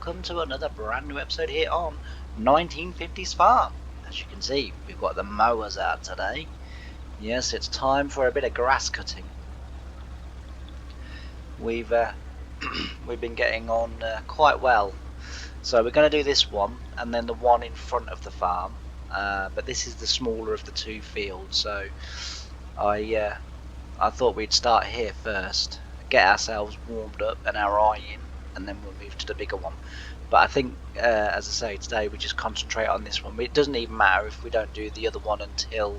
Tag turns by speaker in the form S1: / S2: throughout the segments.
S1: welcome to another brand new episode here on 1950's Farm. As you can see, we've got the mowers out today. Yes, it's time for a bit of grass cutting. We've been getting on quite well. So we're going to do this one and then the one in front of the farm. But this is the smaller of the two fields, so I thought we'd start here first, get ourselves warmed up and our eye in, and then we'll move to the bigger one. But I think, as I say, today we just concentrate on this one. It doesn't even matter if we don't do the other one until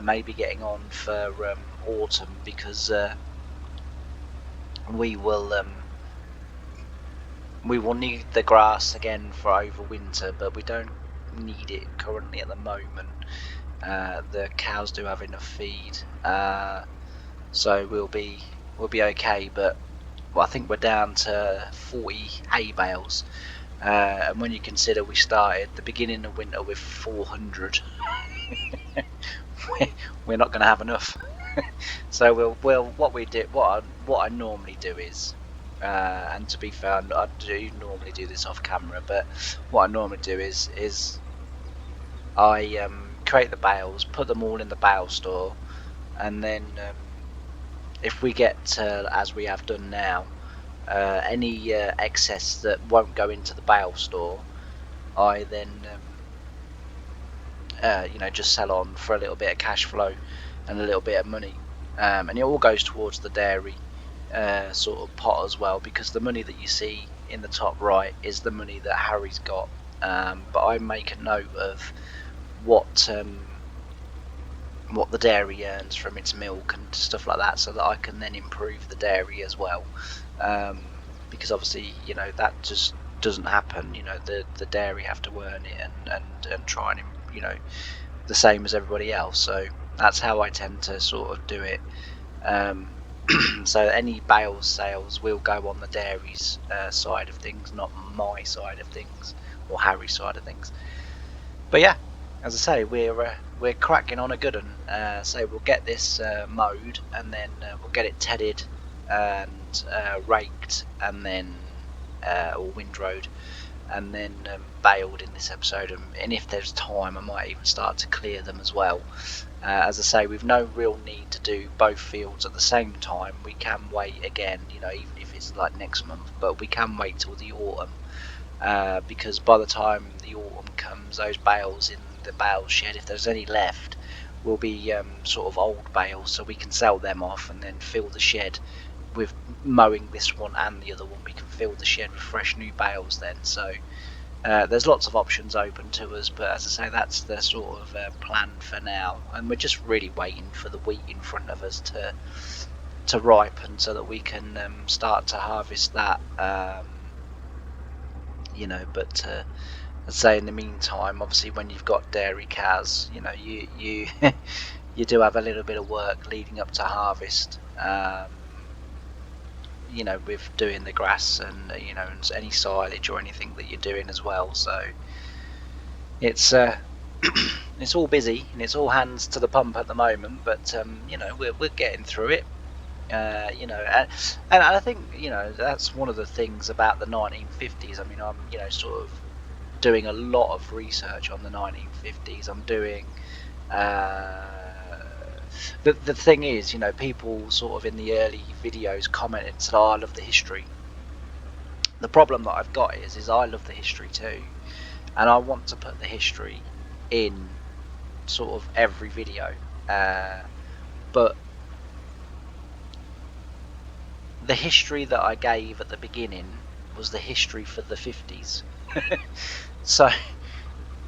S1: maybe getting on for autumn, because we will need the grass again for over winter, but we don't need it currently at the moment. The cows do have enough feed, so we'll be okay. But I think we're down to 40 hay bales, and when you consider we started the beginning of winter with 400, we're not going to have enough. So what I normally do is, and to be fair, I do normally do this off camera, but what I normally do is I create the bales, put them all in the bale store, and then if we get, as we have done now, any excess that won't go into the bale store, I then just sell on for a little bit of cash flow and a little bit of money, and it all goes towards the dairy sort of pot as well, because the money that you see in the top right is the money that Harry's got, but I make a note of what the dairy earns from its milk and stuff like that, so that I can then improve the dairy as well, because obviously that just doesn't happen. The dairy have to earn it and try and the same as everybody else. So that's how I tend to sort of do it. So any bales sales will go on the dairy's side of things, not my side of things or Harry's side of things. But yeah, as I say, we're cracking on a good one. So we'll get this mowed, and then we'll get it tedded and raked, and then or windrowed, and then baled in this episode. And if there's time, I might even start to clear them as well. As I say, we've no real need to do both fields at the same time. We can wait again, even if it's like next month, but we can wait till the autumn, because by the time the autumn comes, those bales in the bale shed, if there's any left, will be sort of old bales, so we can sell them off and then fill the shed with mowing this one and the other one. We can fill the shed with fresh new bales then. So there's lots of options open to us, but as I say, that's the sort of plan for now, and we're just really waiting for the wheat in front of us to ripen, so that we can start to harvest that. But I'd say in the meantime, obviously, when you've got dairy cows, you you do have a little bit of work leading up to harvest. With doing the grass and and any silage or anything that you're doing as well. So it's it's all busy and it's all hands to the pump at the moment. But we're getting through it. And I think that's one of the things about the 1950s. I mean, I'm sort of doing a lot of research on the 1950s. I'm doing the thing is, people sort of in the early videos commented and said, "Oh, I love the history." The problem that I've got is I love the history too, and I want to put the history in sort of every video, but the history that I gave at the beginning was the history for the 50s. So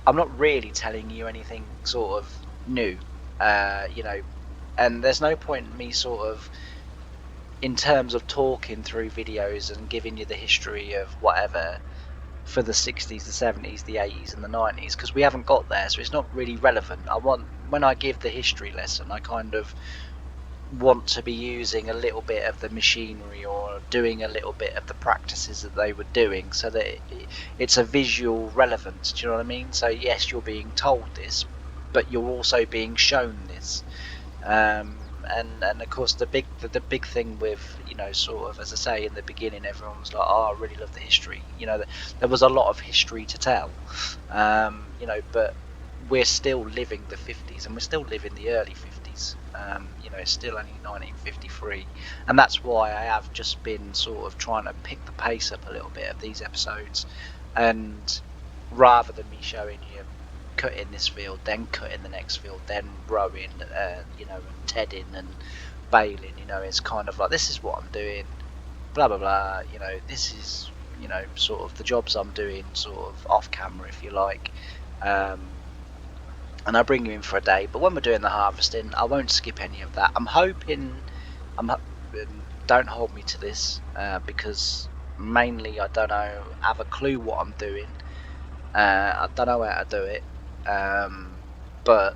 S1: I'm not really telling you anything sort of new, and there's no point in me sort of, in terms of talking through videos and giving you the history of whatever for the 60s, the 70s, the 80s and the 90s, because we haven't got there, so it's not really relevant. When I give the history lesson, I kind of want to be using a little bit of the machinery or doing a little bit of the practices that they were doing, so that it's a visual relevance. Do you know what I mean? So yes, you're being told this, but you're also being shown this. and of course the big thing with, you know, sort of, as I say, in the beginning everyone was like, oh, I really love the history, you know, there was a lot of history to tell, you know, but we're still living the 50s, and we're still living the early 50s. You know, it's still only 1953, and that's why I have just been sort of trying to pick the pace up a little bit of these episodes, and rather than me showing you cutting this field, then cutting the next field, then rowing, you know, and tedding and bailing, you know, it's kind of like, this is what I'm doing, blah blah blah, you know, this is, you know, sort of the jobs I'm doing sort of off camera, if you like. And I bring you in for a day, but when we're doing the harvesting, I won't skip any of that. I'm hoping, don't hold me to this, because mainly I don't know, have a clue what I'm doing. I don't know how to do it, but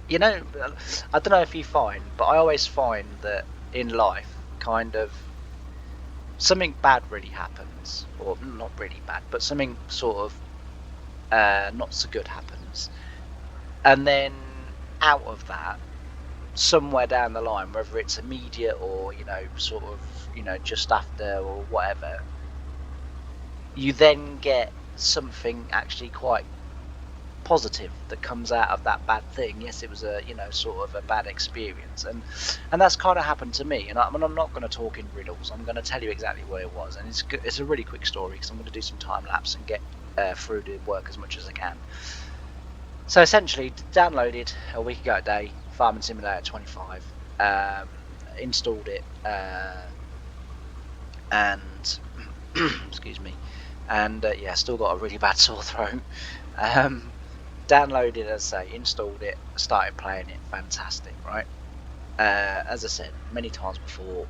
S1: you know, I don't know if you find, but I always find that in life, kind of, something bad really happens, or not really bad, but something sort of not so good happens, and then out of that, somewhere down the line, whether it's immediate or, you know, sort of, you know, just after or whatever, you then get something actually quite positive that comes out of that bad thing. Yes, it was a, you know, sort of a bad experience, and that's kind of happened to me. And I'm not going to talk in riddles. I'm going to tell you exactly what it was, and it's a really quick story because I'm going to do some time lapse and get through the work as much as I can. So essentially, downloaded a week ago today, Farming Simulator 25, installed it, and excuse me, and yeah, still got a really bad sore throat. Downloaded, as I say, installed it, started playing it, fantastic, right? As I said many times before,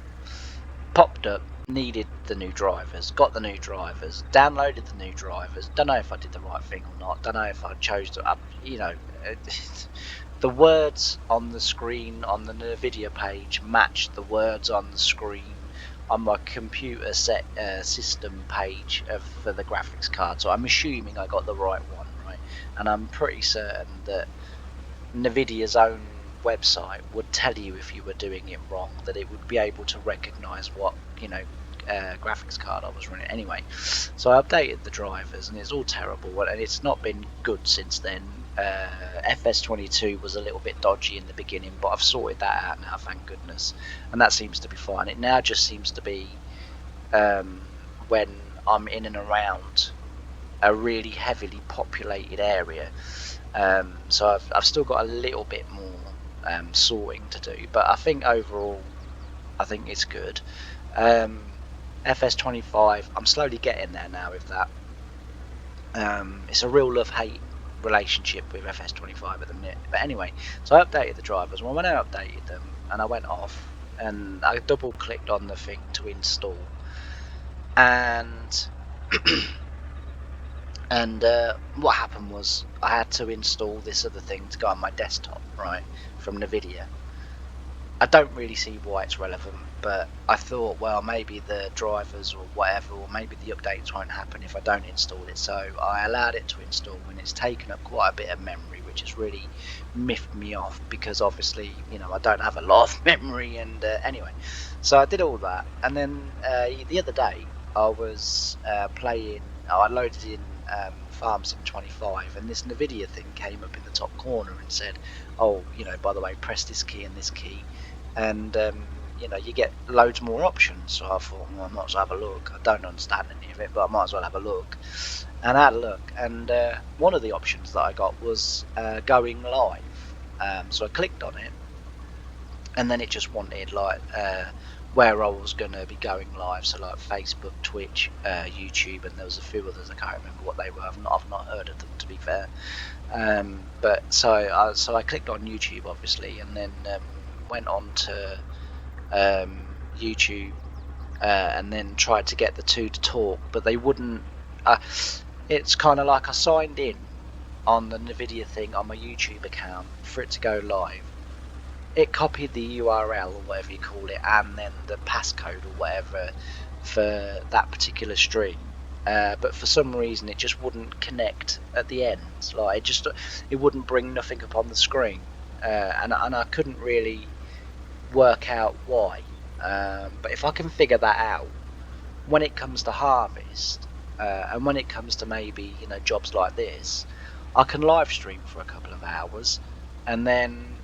S1: popped up, needed the new drivers, got the new drivers, downloaded the new drivers. Don't know if I did the right thing or not. Don't know if I chose to, you know, the words on the screen on the NVIDIA page matched the words on the screen on my computer system page for the graphics card. So I'm assuming I got the right one, right? And I'm pretty certain that NVIDIA's own website would tell you if you were doing it wrong, that it would be able to recognize what, you know, graphics card I was running anyway. So I updated the drivers, and it's all terrible, and it's not been good since then. FS22 was a little bit dodgy in the beginning, but I've sorted that out now, thank goodness, and that seems to be fine. It now just seems to be when I'm in and around a really heavily populated area. So I've still got a little bit more sorting to do, but I think overall, I think it's good. FS25, I'm slowly getting there now with that. It's a real love-hate relationship with FS25 at the minute. But anyway, so I updated the drivers. Well, when I updated them and I went off and I double-clicked on the thing to install, and and what happened was I had to install this other thing to go on my desktop, right, from NVIDIA. I don't really see why it's relevant, but I thought, well, maybe the drivers or whatever, or maybe the updates won't happen if I don't install it. So I allowed it to install, and it's taken up quite a bit of memory, which has really miffed me off because obviously, you know, I don't have a lot of memory. And anyway, so I did all that, and then the other day I was playing. I loaded in Farm Sim 25, and this NVIDIA thing came up in the top corner and said, oh, you know, by the way, press this key and this key, and you know, you get loads more options. So I thought, well, I might as well have a look. I don't understand any of it, but I might as well have a look. And I had a look, and one of the options that I got was going live. So I clicked on it, and then it just wanted like where I was going to be going live, so like Facebook, Twitch, YouTube, and there was a few others. I can't remember what they were. I've not heard of them, to be fair. But so I clicked on YouTube, obviously, and then went on to YouTube, and then tried to get the two to talk, but they wouldn't. It's kind of like I signed in on the NVIDIA thing on my YouTube account for it to go live. It copied the URL or whatever you call it, and then the passcode or whatever for that particular stream. But for some reason it just wouldn't connect at the end. Like it wouldn't bring nothing up on the screen. and I couldn't really work out why. But if I can figure that out when it comes to harvest, and when it comes to maybe jobs like this, I can live stream for a couple of hours, and then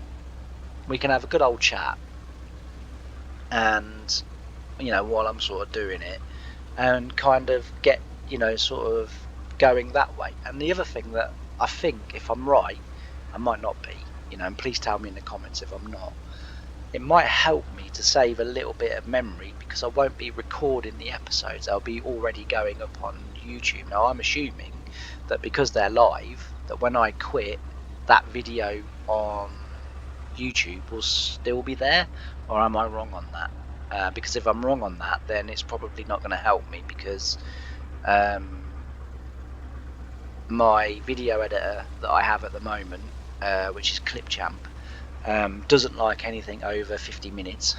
S1: we can have a good old chat, and while I'm sort of doing it, and kind of get sort of going that way. And the other thing that I think, if I'm right, I might not be, and please tell me in the comments if I'm not, it might help me to save a little bit of memory, because I won't be recording the episodes, they'll be already going up on YouTube. Now I'm assuming that because they're live, that when I quit, that video on YouTube will still be there, or am I wrong on that? Because if I'm wrong on that, then it's probably not going to help me, because my video editor that I have at the moment, which is Clipchamp, doesn't like anything over 50 minutes.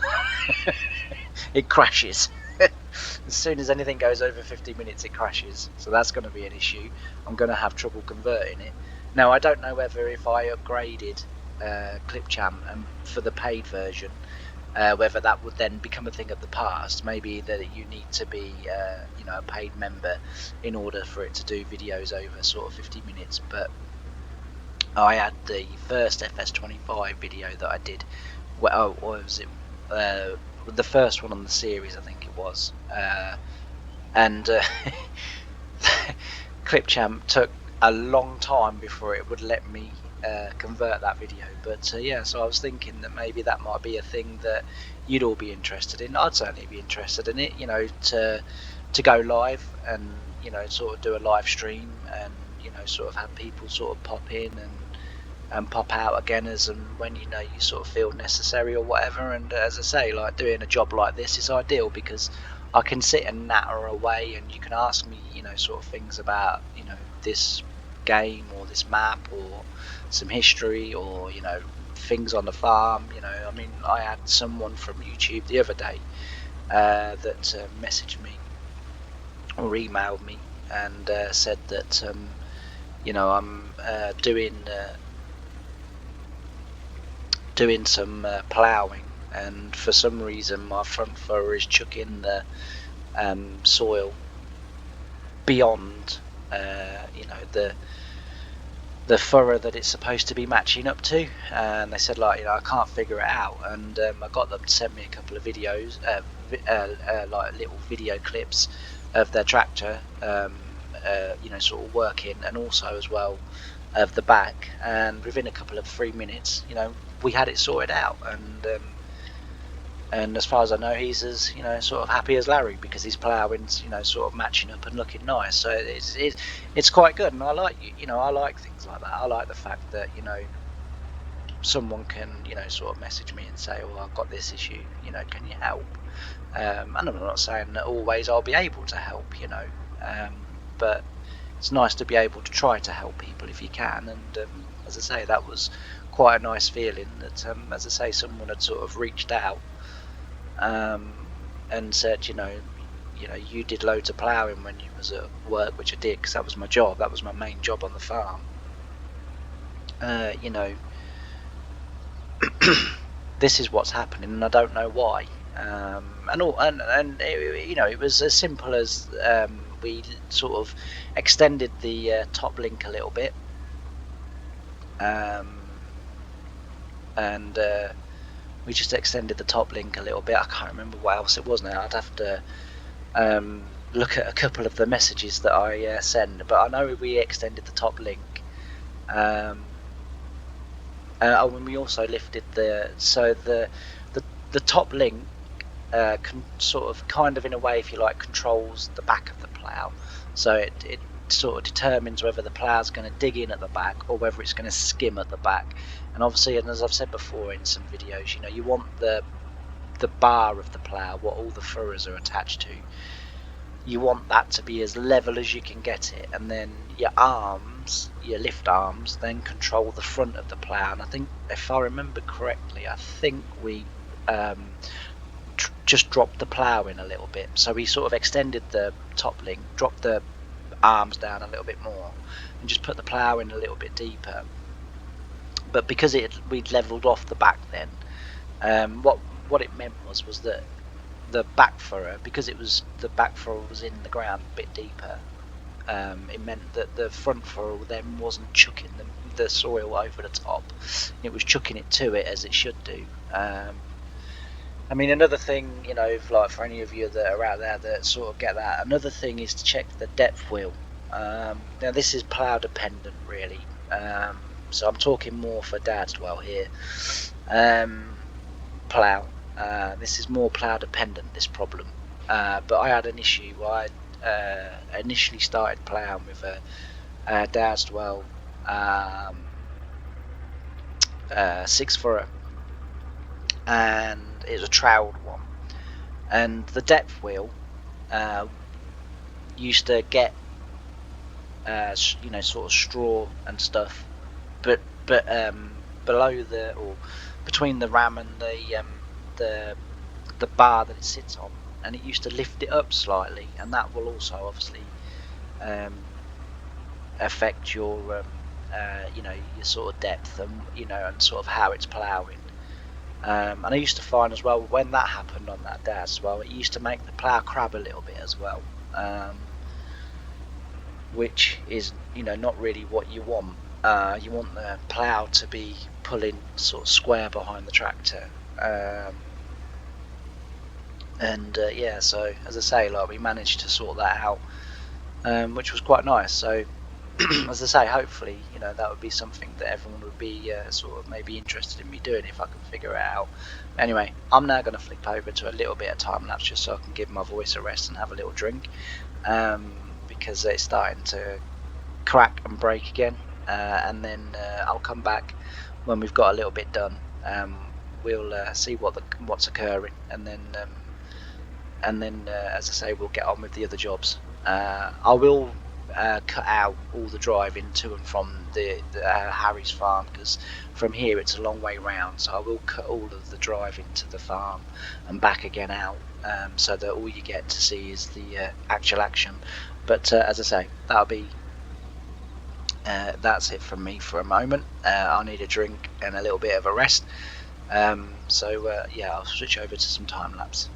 S1: It crashes. As soon as anything goes over 50 minutes, it crashes. So that's going to be an issue. I'm going to have trouble converting it. Now, I don't know whether if I upgraded Clipchamp for the paid version, whether that would then become a thing of the past. Maybe that you need to be a paid member in order for it to do videos over sort of 50 minutes. But I had the first FS25 video that I did. Well, what was it? The first one on the series, I think it was. And Clipchamp took a long time before it would let me convert that video. But yeah, so I was thinking that maybe that might be a thing that you'd all be interested in. I'd certainly be interested in it, to go live and sort of do a live stream, and sort of have people sort of pop in and pop out again as and when you sort of feel necessary or whatever. And as I say, like, doing a job like this is ideal, because I can sit and natter away, and you can ask me sort of things about this game or this map or some history, or things on the farm. I mean, I had someone from YouTube the other day that messaged me or emailed me and said that I'm doing some ploughing, and for some reason my front furrow is chucking the soil beyond the furrow that it's supposed to be matching up to. And they said, like, I can't figure it out. And I got them to send me a couple of videos, like little video clips of their tractor sort of working, and also as well of the back. And within a couple of 3 minutes we had it sorted out. And as far as I know, he's as sort of happy as Larry, because his ploughing's sort of matching up and looking nice. So it's quite good, and I like I like things like that. I like the fact that someone can sort of message me and say, "Oh, I've got this issue. Can you help?" And I'm not saying that always I'll be able to help, but it's nice to be able to try to help people if you can. And as I say, that was quite a nice feeling that, as I say, someone had sort of reached out and said, you did loads of ploughing when you was at work, which I did, because that was my job. That was my main job on the farm. This is what's happening, and I don't know why. And it was as simple as we sort of extended the top link a little bit, and we just extended the top link a little bit. I can't remember what else it was now. I'd have to look at a couple of the messages that I send, but I know we extended the top link. When we also lifted the top link can sort of, kind of in a way, if you like, controls the back of the plough. So it sort of determines whether the plough's going to dig in at the back or whether it's going to skim at the back. And obviously, and as I've said before in some videos, you want the bar of the plough, what all the furrows are attached to, you want that to be as level as you can get it, and then your arms, your lift arms, then control the front of the plough. And I think, if I remember correctly, I think we just dropped the plough in a little bit. So we sort of extended the top link, dropped the arms down a little bit more, and just put the plough in a little bit deeper. but because we'd levelled off the back then, what it meant was that the back furrow, because the back furrow was in the ground a bit deeper, it meant that the front furrow then wasn't chucking the soil over the top. It was chucking it to it as it should do. I mean, another thing, you know, if, like, for any of you that are out there that sort of get that, another thing is to check the depth wheel. Now this is plough dependent really, so I'm talking more for Dad's well here. Plough, this is more plough dependent, this problem, but I had an issue where I initially started ploughing with a Dad's well 6 furrow, and it was a troweled one, and the depth wheel used to get you know, sort of straw and stuff, but below or between the ram and the bar that it sits on, and it used to lift it up slightly, and that will also obviously affect your you know, your sort of depth, and you know, and sort of how it's ploughing. And I used to find as well, when that happened on that Dad's as well, it used to make the plough crab a little bit as well, which is, you know, not really what you want. You want the plough to be pulling sort of square behind the tractor, and yeah, so as I say, like, we managed to sort that out, which was quite nice. So as I say, hopefully, you know, that would be something that everyone would be sort of maybe interested in me doing if I can figure it out. Anyway, I'm now going to flip over to a little bit of time lapse just so I can give my voice a rest and have a little drink, because it's starting to crack and break again, and then I'll come back when we've got a little bit done. We'll see what's occurring, and then as I say, we'll get on with the other jobs. I will cut out all the driving to and from the Harry's farm, because from here it's a long way round, so I will cut all of the driving to the farm and back again out, so that all you get to see is the actual action. But as I say, that'll be that's it from me for a moment. I'll need a drink and a little bit of a rest, so yeah, I'll switch over to some time lapse.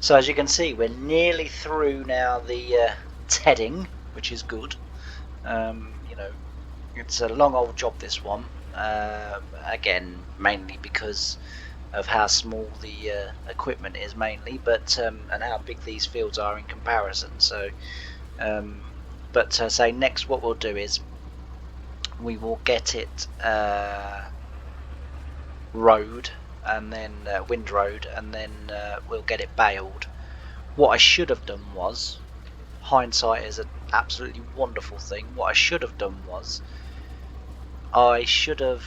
S1: So as you can see, we're nearly through now the tedding, which is good. You know, it's a long old job, this one. Again, mainly because of how small the equipment is, mainly, but and how big these fields are in comparison. So, say next, what we'll do is we will get it rowed, and then windrowed, and then we'll get it baled. What I should have done was, hindsight is an absolutely wonderful thing. What I should have done was, I should have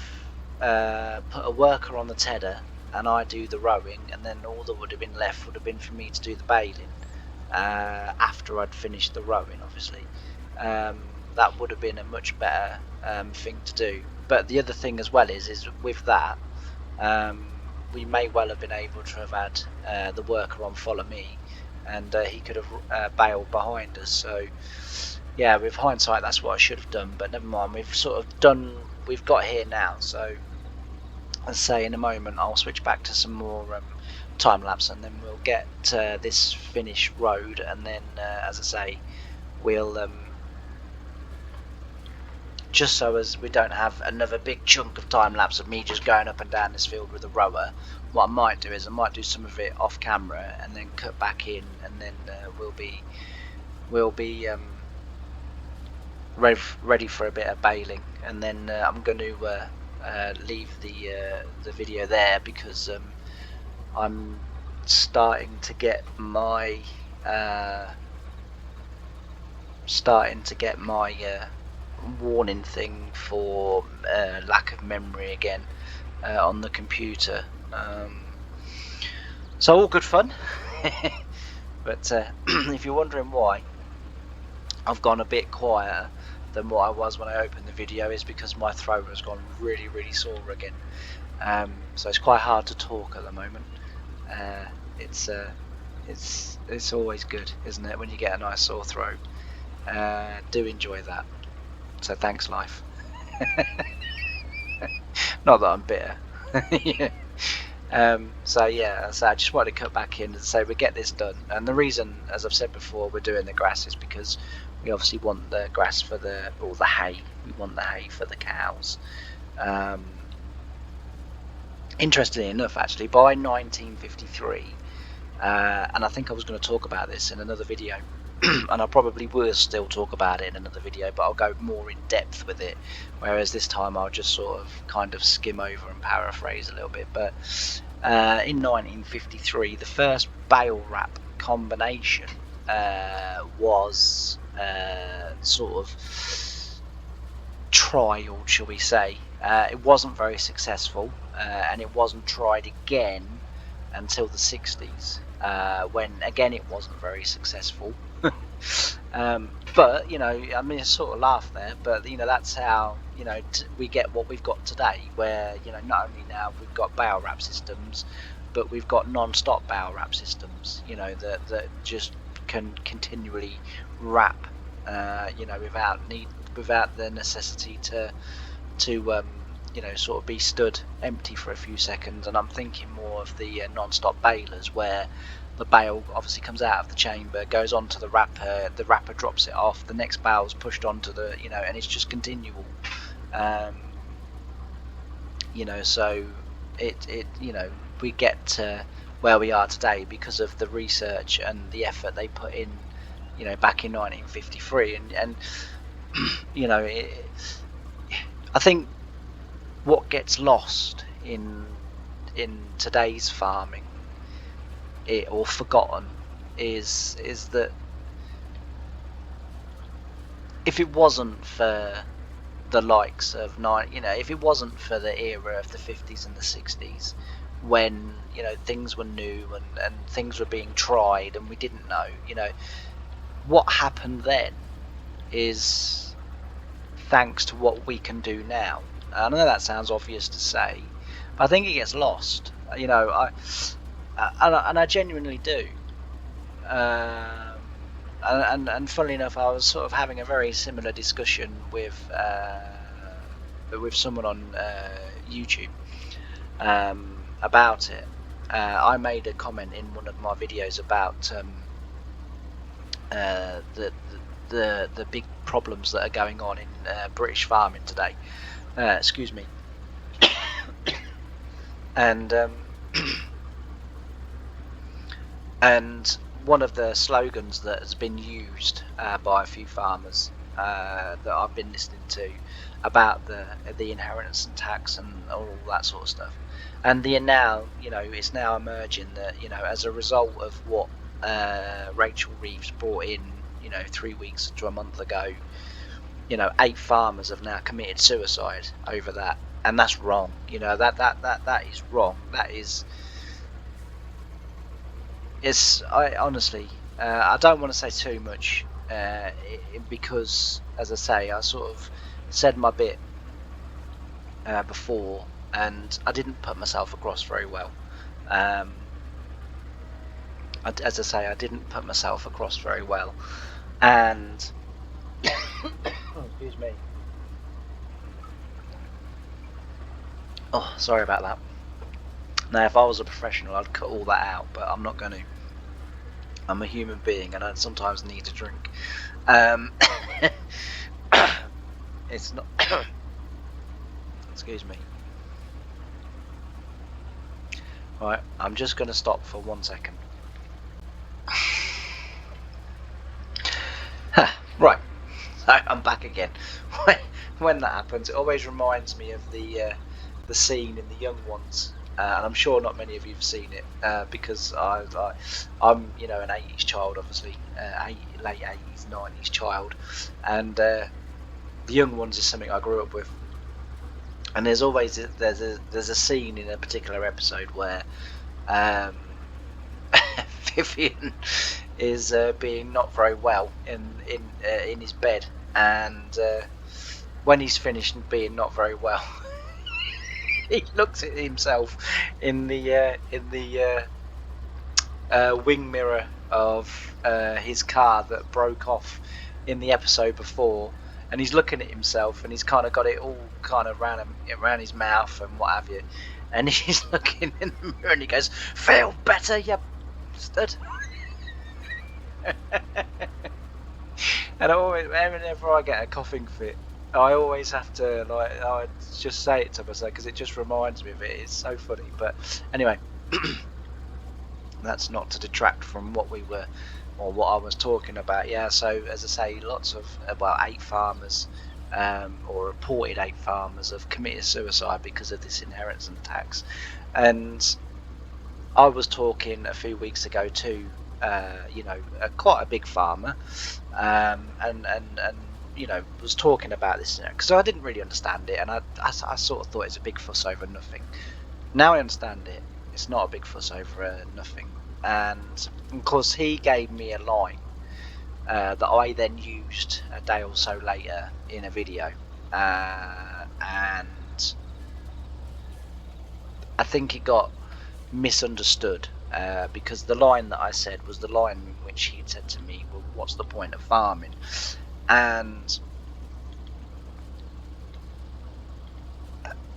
S1: put a worker on the tedder and I do the rowing, and then all that would have been left would have been for me to do the baling after I'd finished the rowing, obviously. That would have been a much better thing to do. But the other thing as well is with that, we may well have been able to have had the worker on follow me, and he could have bailed behind us. So yeah, with hindsight, that's what I should have done, but never mind. We've got here now. So as I say, in a moment I'll switch back to some more time lapse, and then we'll get this finished road, and then as I say, we'll just so as we don't have another big chunk of time lapse of me just going up and down this field with a rower, what I might do is I might do some of it off camera and then cut back in, and then we'll be ready for a bit of baling. And then I'm going to leave the video there, because I'm starting to get my warning thing for lack of memory again on the computer. So all good fun. But if you're wondering why I've gone a bit quieter than what I was when I opened the video, is because my throat has gone really sore again. So it's quite hard to talk at the moment. It's always good, isn't it, when you get a nice sore throat? Do enjoy that. So thanks, life. Not that I'm bitter. Yeah. So yeah, so I just wanted to cut back in and say we get this done. And the reason, as I've said before, we're doing the grass is because we obviously want the grass for the hay. We want the hay for the cows. Interestingly enough, actually, by 1953, and I think I was going to talk about this in another video, and I probably will still talk about it in another video, but I'll go more in depth with it, whereas this time I'll just sort of kind of skim over and paraphrase a little bit. But in 1953, the first bale wrap combination was sort of trialed, shall we say. It wasn't very successful, and it wasn't tried again until the 60s, when again it wasn't very successful. But you know, I mean, I sort of laugh there, but you know, that's how, you know, we get what we've got today, where, you know, not only now we've got bale wrap systems, but we've got non-stop bale wrap systems, you know, that just can continually wrap, you know, without the necessity to you know, sort of be stood empty for a few seconds. And I'm thinking more of the non-stop balers, where the bale obviously comes out of the chamber, goes onto the wrapper drops it off, the next bale's pushed onto the, you know, and it's just continual. You know, so it you know, we get to where we are today because of the research and the effort they put in, you know, back in 1953. And you know, I think what gets lost in today's farming, or forgotten, is that if it wasn't for the likes of if it wasn't for the era of the 50s and the 60s, when, you know, things were new and things were being tried and we didn't know, you know, what happened then is thanks to what we can do now. I know that sounds obvious to say, but I think it gets lost. You know, I genuinely do. And funnily enough, I was sort of having a very similar discussion with someone on YouTube about it, I made a comment in one of my videos about the big problems that are going on in British farming today. Excuse me. And and one of the slogans that has been used by a few farmers that I've been listening to about the inheritance tax and all that sort of stuff, and now, it's now emerging that, as a result of what Rachel Reeves brought in, 3 weeks to a month ago, 8 farmers have now committed suicide over that, and that's wrong. That is wrong. That is, I honestly, I don't want to say too much, because, as I say, I sort of said my bit before, and I didn't put myself across very well. As I say, I didn't put myself across very well, and excuse me. Oh, sorry about that. Now, if I was a professional, I'd cut all that out, but I'm not going to. I'm a human being, and I sometimes need to drink. It's not. Excuse me. Right, I'm just going to stop for 1 second. Right, I'm back again. When that happens, it always reminds me of the scene in The Young Ones, and I'm sure not many of you have seen it, because I'm an 80s child, obviously, late 80s, 90s child, and The Young Ones is something I grew up with. And there's a scene in a particular episode where Vivian is being not very well in his bed, and when he's finished being not very well, he looks at himself in the wing mirror of his car that broke off in the episode before, and he's looking at himself, and he's kind of got it all kind of around his mouth and what have you, and he's looking in the mirror and he goes, "Feel better, you bastard." And whenever I get a coughing fit, I always have to, I just say it to myself because it just reminds me of it. It's so funny. But anyway, that's not to detract from what we were, or what I was talking about. Yeah, so as I say, lots of, 8 farmers, or reported 8 farmers, have committed suicide because of this inheritance tax. And I was talking a few weeks ago to quite a big farmer, and was talking about this, because I didn't really understand it, and I sort of thought it's a big fuss over nothing. Now I understand it. It's not a big fuss over nothing. And of course, he gave me a line that I then used a day or so later in a video, and I think it got misunderstood, because the line that I said was the line in which he said to me, "Well, what's the point of farming?" And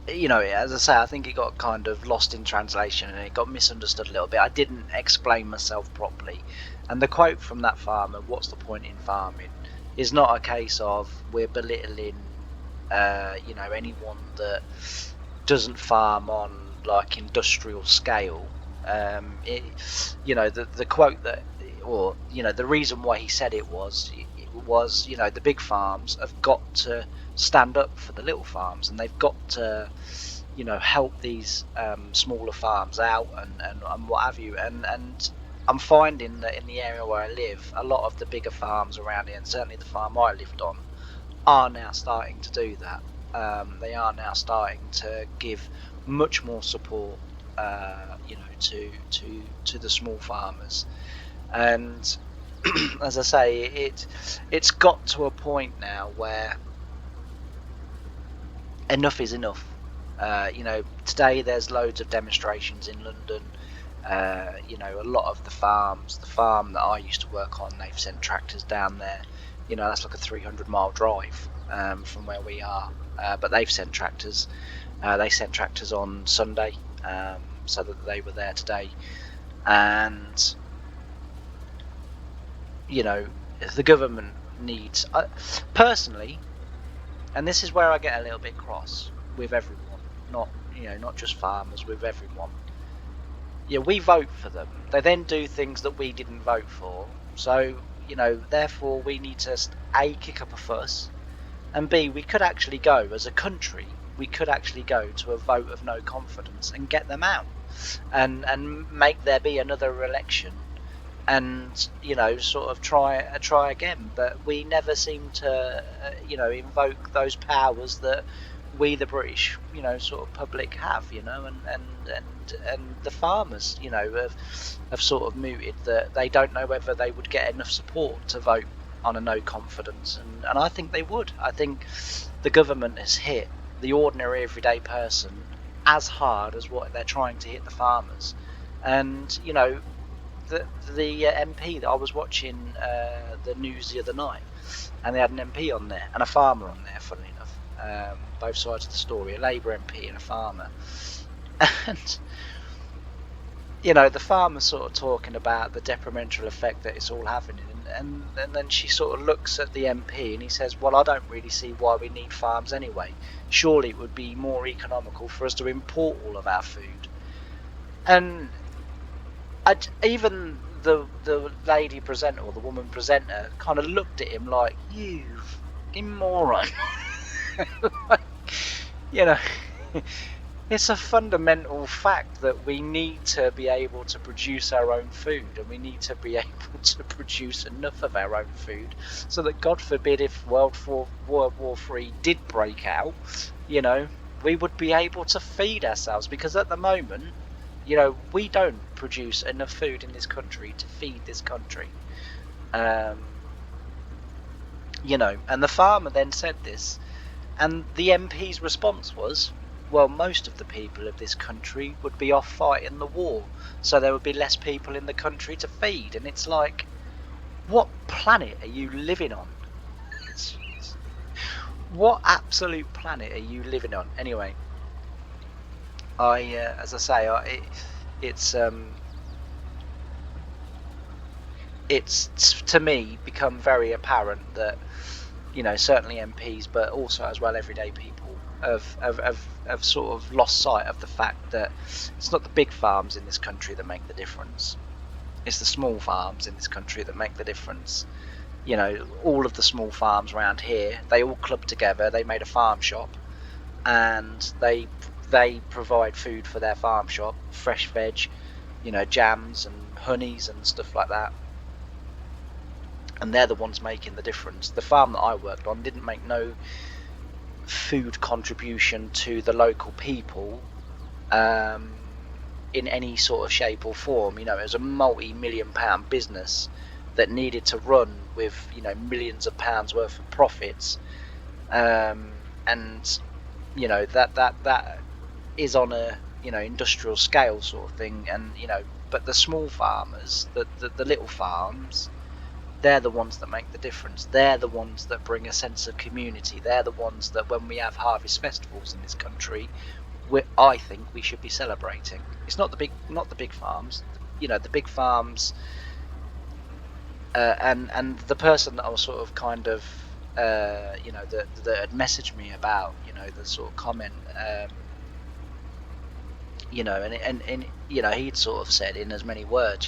S1: as I say, I think it got kind of lost in translation and it got misunderstood a little bit. I didn't explain myself properly, and the quote from that farmer, "What's the point in farming?" is not a case of we're belittling anyone that doesn't farm on like industrial scale. The quote that, or the reason why he said it was the big farms have got to stand up for the little farms, and they've got to help these smaller farms out and what have you, and I'm finding that in the area where I live, a lot of the bigger farms around here, and certainly the farm I lived on, are now starting to do that. They are now starting to give much more support to the small farmers. And as I say, it's got to a point now where enough is enough. Today there's loads of demonstrations in London. A lot of the farm that I used to work on, they've sent tractors down there. That's like a 300-mile drive from where we are, but they've sent tractors. They sent tractors on Sunday, so that they were there today. And you know, the government needs, personally, and this is where I get a little bit cross with everyone, not not just farmers, with everyone. Yeah, we vote for them. They then do things that we didn't vote for. So therefore, we need to A, kick up a fuss, and B, we could actually go as a country. We could actually go to a vote of no confidence and get them out, and make there be another election, and sort of try again. But we never seem to invoke those powers that we, the British, sort of public have, and the farmers, have sort of mooted that they don't know whether they would get enough support to vote on a no confidence, and I think they would. I think the government has hit the ordinary everyday person as hard as what they're trying to hit the farmers. And the MP that I was watching the news the other night, and they had an MP on there and a farmer on there, funnily enough, both sides of the story, a Labour MP and a farmer. And the farmer's sort of talking about the detrimental effect that it's all having, and then she sort of looks at the MP and he says, well, I don't really see why we need farms anyway. Surely it would be more economical for us to import all of our food. And even the lady presenter, or the woman presenter, kind of looked at him like, you fucking moron. Like, it's a fundamental fact that we need to be able to produce our own food, and we need to be able to produce enough of our own food so that, God forbid, if World War III did break out, we would be able to feed ourselves. Because at the moment, we don't produce enough food in this country to feed this country. And the farmer then said this, and the MP's response was, well, most of the people of this country would be off fighting the war, so there would be less people in the country to feed. And it's like, what planet are you living on? What absolute planet are you living on? Anyway, as I say, it's to me become very apparent that certainly MPs, but also as well everyday people, have sort of lost sight of the fact that it's not the big farms in this country that make the difference. It's the small farms in this country that make the difference. All of the small farms around here, they all club together. They made a farm shop, and they provide food for their farm shop, fresh veg, jams and honeys and stuff like that. And they're the ones making the difference. The farm that I worked on didn't make no food contribution to the local people in any sort of shape or form. It was a multi-million-pound business that needed to run with millions of pounds worth of profits, and that is on a industrial scale sort of thing. And but the small farmers, the little farms, they're the ones that make the difference. They're the ones that bring a sense of community. They're the ones that, when we have harvest festivals in this country, I think we should be celebrating. It's not the big farms. The big farms, and the person that I was sort of kind of that had messaged me about the sort of comment, and he'd sort of said in as many words,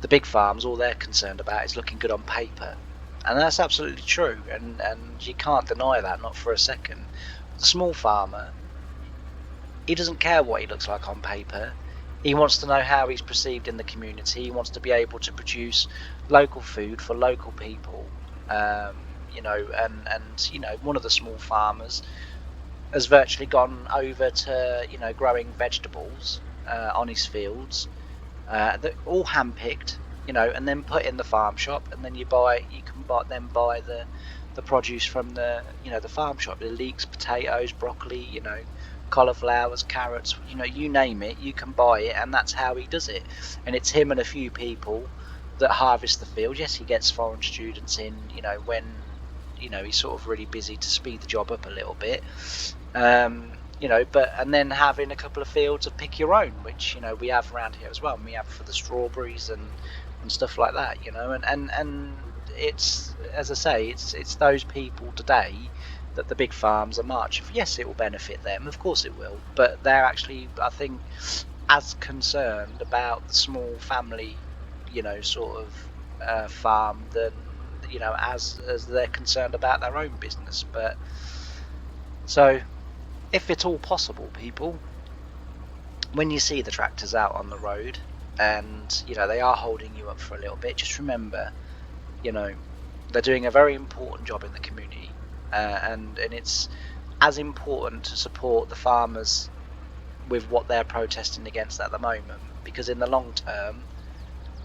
S1: the big farms, all they're concerned about is looking good on paper. And that's absolutely true, and you can't deny that, not for a second. The small farmer, he doesn't care what he looks like on paper. He wants to know how he's perceived in the community. He wants to be able to produce local food for local people. And one of the small farmers has virtually gone over to growing vegetables on his fields, that all hand-picked, and then put in the farm shop, and then you can buy the produce from the farm shop. The leeks, potatoes, broccoli, cauliflowers, carrots, you name it, you can buy it, and that's how he does it. And it's him and a few people that harvest the field. Yes, he gets foreign students in, when he's sort of really busy to speed the job up a little bit. but and then having a couple of fields of pick your own, which we have around here as well, and we have for the strawberries and stuff like that, and it's, as I say, it's those people today that the big farms are marching for. Yes, it will benefit them, of course it will, but they're actually, I think, as concerned about the small family, sort of farm than as they're concerned about their own business. But so, if it's all possible, people, when you see the tractors out on the road and they are holding you up for a little bit, just remember, they're doing a very important job in the community, and it's as important to support the farmers with what they're protesting against at the moment, because in the long term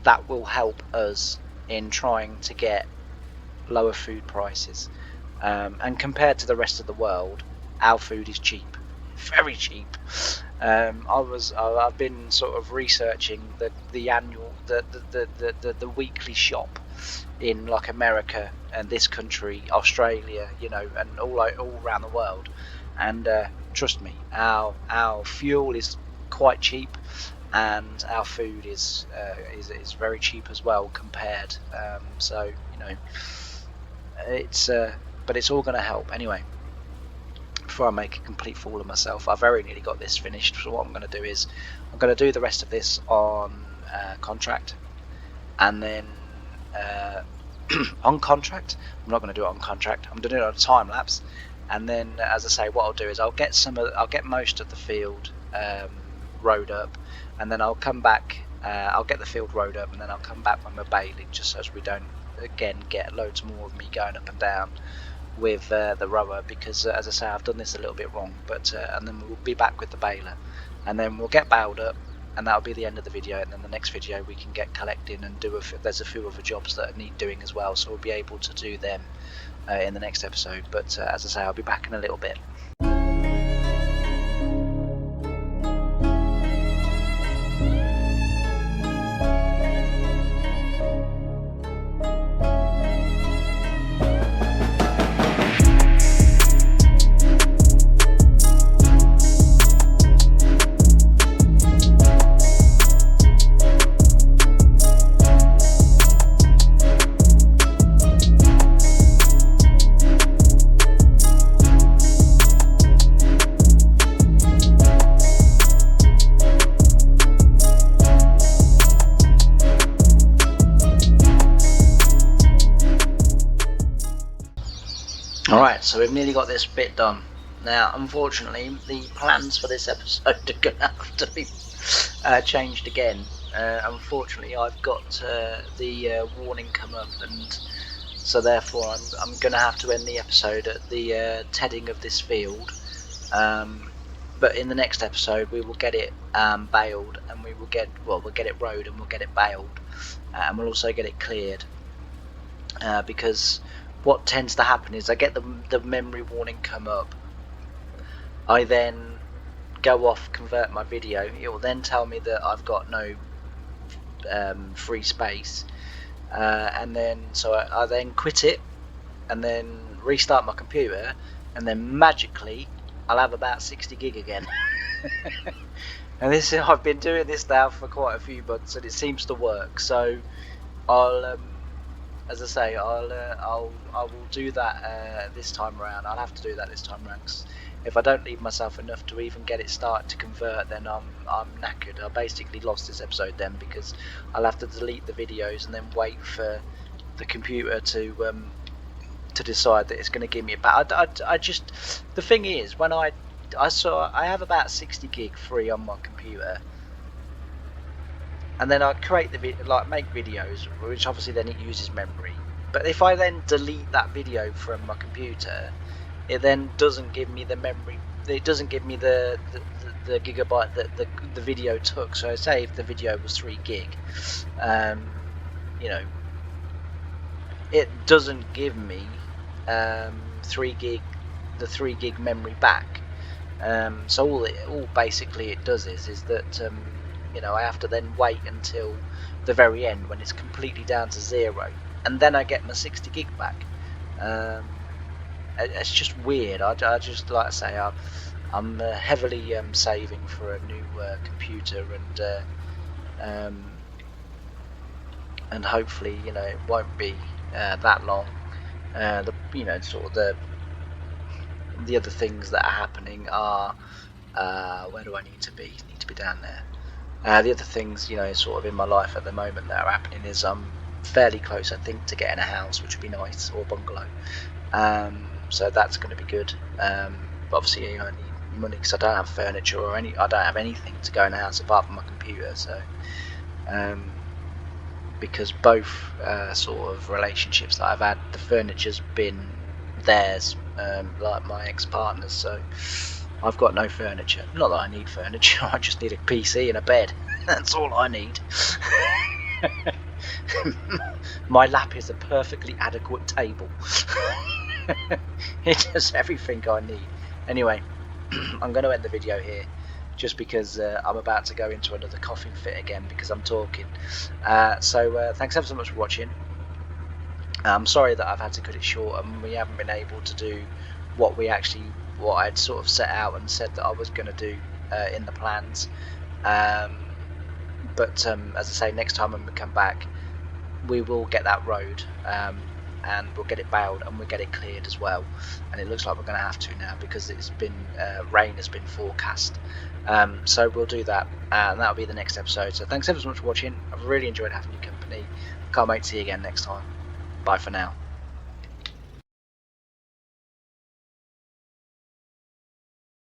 S1: that will help us in trying to get lower food prices, and compared to the rest of the world, our food is cheap, very cheap. I've been sort of researching the annual the weekly shop in like America and this country, Australia, and all around the world, and trust me, our fuel is quite cheap, and our food is very cheap as well compared. So it's but it's all going to help anyway. Before I make a complete fool of myself, I've very nearly got this finished. So what I'm going to do is I'm going to do the rest of this on contract, and then on contract. I'm not going to do it on contract. I'm doing it on a time lapse, and then, as I say, what I'll do is I'll get most of the field rode up, and then I'll come back. I'll get the field rode up, and then I'll come back with my baling, just so as we don't again get loads more of me going up and down with the rower, because as I say, I've done this a little bit wrong. But and then we'll be back with the baler, and then we'll get baled up, and that'll be the end of the video. And then the next video we can get collecting and do there's a few other jobs that need doing as well, so we'll be able to do them in the next episode. But as I say, I'll be back in a little bit. Alright, so we've nearly got this bit done. Now, unfortunately, the plans for this episode are going to have to be changed again. Unfortunately, I've got the warning come up, and so therefore I'm going to have to end the episode at the tedding of this field. But in the next episode, we will get it baled, and we'll get it rowed, and we'll get it baled, and we'll also get it cleared, because what tends to happen is I get the memory warning come up, I then go off, convert my video, it will then tell me that I've got no free space, and then so I then quit it and then restart my computer, and then magically I'll have about 60 gig again. And I've been doing this now for quite a few months, and it seems to work. So I'll as I say, I will do that this time around. I'll have to do that this time around, 'cause if I don't leave myself enough to even get it started to convert, then I'm knackered. I basically lost this episode then, because I'll have to delete the videos and then wait for the computer to decide that it's going to give me a back. I just, the thing is, when I have about 60 gig free on my computer, and then I create the make videos, which obviously then it uses memory. But if I then delete that video from my computer, it then doesn't give me the memory. It doesn't give me the gigabyte that the video took. So say if the video was 3 gig, it doesn't give me 3 gig, the 3 gig memory back. So all basically it does is that I have to then wait until the very end when it's completely down to 0, and then I get my 60 gig back. It's just weird. I just, like I say, I'm heavily saving for a new computer, and hopefully, it won't be that long. Sort of the other things that are happening are, where do I need to be? Need to be down there. The other things, sort of in my life at the moment that are happening is I'm fairly close, I think, to getting a house, which would be nice, or a bungalow. So that's going to be good. But obviously, I need money because I don't have furniture I don't have anything to go in the house apart from my computer. So, because both sort of relationships that I've had, the furniture's been theirs, like my ex-partners. So I've got no furniture. Not that I need furniture. I just need a PC and a bed. That's all I need. My lap is a perfectly adequate table. It does everything I need. Anyway, I'm going to end the video here, just because I'm about to go into another coughing fit again because I'm talking. So thanks ever so much for watching. I'm sorry that I've had to cut it short and we haven't been able to do what I'd sort of set out and said that I was going to do in the plans. But as I say, next time when we come back, we will get that road, and we'll get it bailed and we'll get it cleared as well. And it looks like we're going to have to now because it's been rain has been forecast. So we'll do that, and that'll be the next episode. So thanks ever so much for watching. I've really enjoyed having your company. Can't wait to see you again next time. Bye for now.